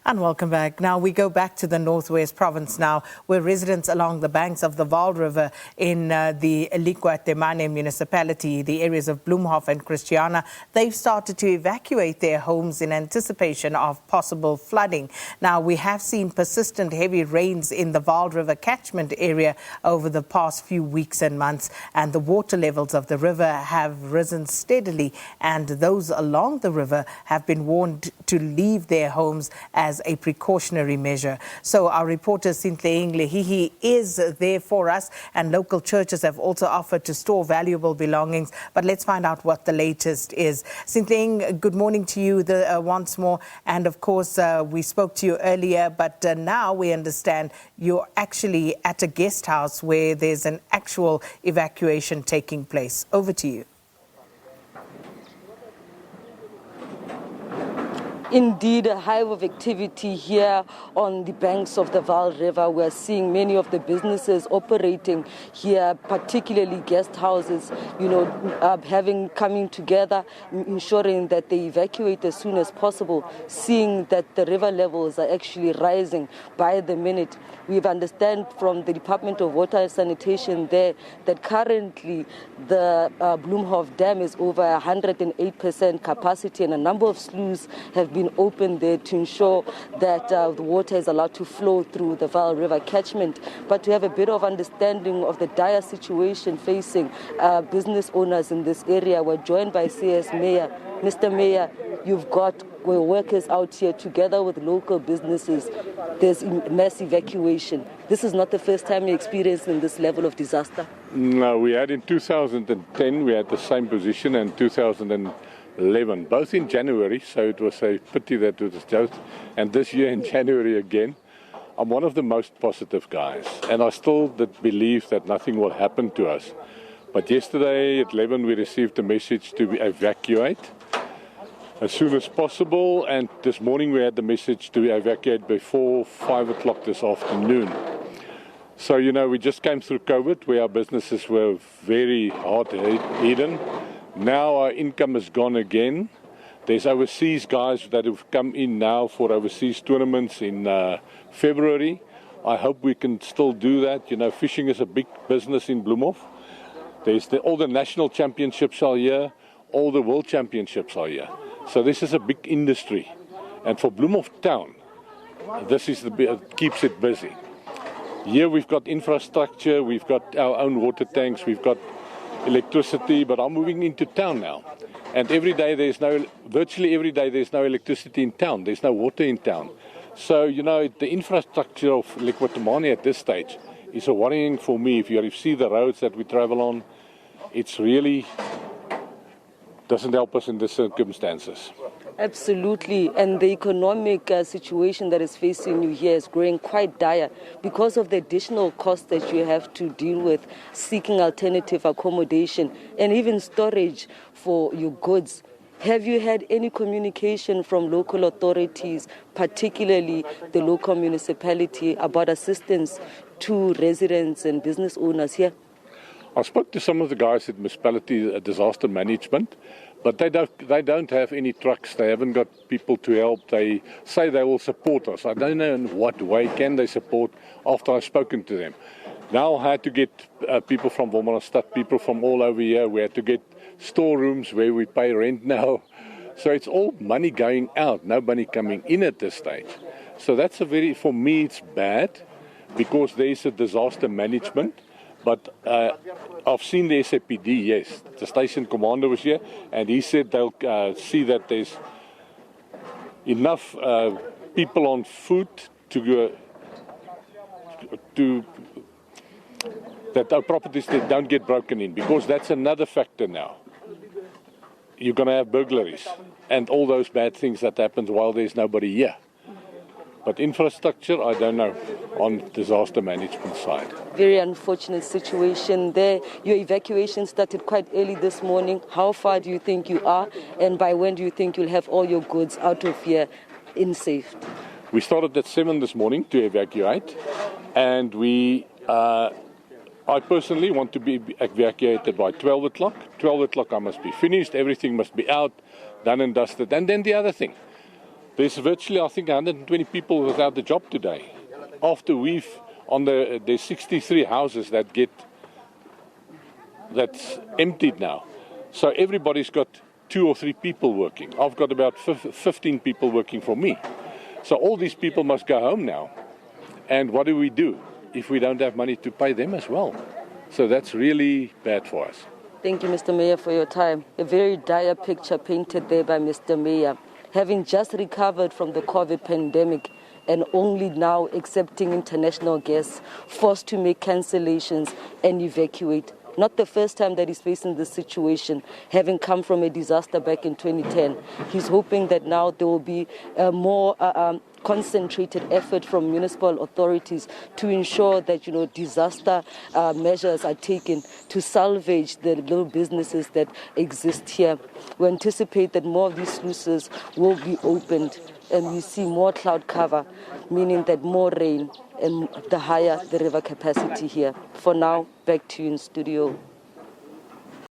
And welcome back. Now we go back to the Northwest Province now, where residents along the banks of the Vaal River in the eLikwa-Temane municipality, the areas of Bloemhof and Christiana, they've started to evacuate their homes in anticipation of possible flooding. Now we have seen persistent heavy rains in the Vaal River catchment area over the past few weeks and months, and the water levels of the river have risen steadily, and those along the river have been warned to leave their homes as a precautionary measure. So our reporter Sentleeng Lehihi is there for us, and local churches have also offered to store valuable belongings. But let's find out what the latest is. Sentleeng, good morning to you once more. And of course, we spoke to you earlier, but now we understand you're actually at a guest house where there's an actual evacuation taking place. Over to you. Indeed, a hive of activity here on the banks of the Vaal River. We're seeing many of the businesses operating here, particularly guest houses, coming together, ensuring that they evacuate as soon as possible, seeing that the river levels are actually rising by the minute. We understand from the Department of Water and Sanitation there that currently the Bloemhof Dam is over 108% capacity, and a number of sloughs have been opened there to ensure that the water is allowed to flow through the Vaal River catchment. But to have a bit of understanding of the dire situation facing business owners in this area, we're joined by CS Mayor. Mr. Mayor, you've got workers out here together with local businesses. There's mass evacuation. This is not the first time you're experiencing this level of disaster. No, we had in 2010, we had the same position, and 2011, both in January, so it was a pity that it was just, and this year in January again. I'm one of the most positive guys, and I still believe that nothing will happen to us. But yesterday at 11 we received a message to evacuate as soon as possible, and this morning we had the message to evacuate before 5 o'clock this afternoon. So, we just came through COVID, where our businesses were very hard hidden. Now our income is gone again. There's overseas guys that have come in now for overseas tournaments in February. I hope we can still do that. Fishing is a big business in Bloemhof. All the national championships are here, all the world championships are here. So this is a big industry. And for Bloemhof town, this is keeps it busy. Here we've got infrastructure, we've got our own water tanks, we've got electricity, but I'm moving into town now. And virtually every day there's no electricity in town, there's no water in town. So, the infrastructure of eLikwa-Temane at this stage is a worrying for me. If you see the roads that we travel on, it's really doesn't help us in the circumstances. Absolutely, and the economic situation that is facing you here is growing quite dire because of the additional costs that you have to deal with, seeking alternative accommodation and even storage for your goods. Have you had any communication from local authorities, particularly the local municipality, about assistance to residents and business owners here? I spoke to some of the guys at municipality disaster management, but they don't have any trucks. They haven't got people to help. They say they will support us. I don't know in what way can they support after I've spoken to them. Now I had to get people from Wolmaranstad, people from all over here. We had to get storerooms where we pay rent now. So it's all money going out, no money coming in at this stage. So that's for me it's bad because there is a disaster management. But I've seen the SAPD, yes. The station commander was here, and he said they'll see that there's enough people on foot that our properties don't get broken in, because that's another factor now. You're going to have burglaries and all those bad things that happen while there's nobody here. But infrastructure, I don't know, on disaster management side. Very unfortunate situation there. Your evacuation started quite early this morning. How far do you think you are? And by when do you think you'll have all your goods out of here in safety? We started at 7 this morning to evacuate. And I personally want to be evacuated by 12 o'clock. 12 o'clock I must be finished. Everything must be out, done and dusted. And then the other thing. There's virtually, I think, 120 people without a job today. After there's 63 houses that's emptied now. So everybody's got 2 or 3 people working. I've got about 15 people working for me. So all these people must go home now. And what do we do if we don't have money to pay them as well? So that's really bad for us. Thank you, Mr. Mayor, for your time. A very dire picture painted there by Mr. Mayor. Having just recovered from the COVID pandemic and only now accepting international guests, forced to make cancellations and evacuate. Not the first time that he's facing this situation, having come from a disaster back in 2010. He's hoping that now there will be a more concentrated effort from municipal authorities to ensure that, disaster measures are taken to salvage the little businesses that exist here. We anticipate that more of these sluices will be opened, and we see more cloud cover, meaning that more rain and the higher the river capacity here. For now, back to you in studio.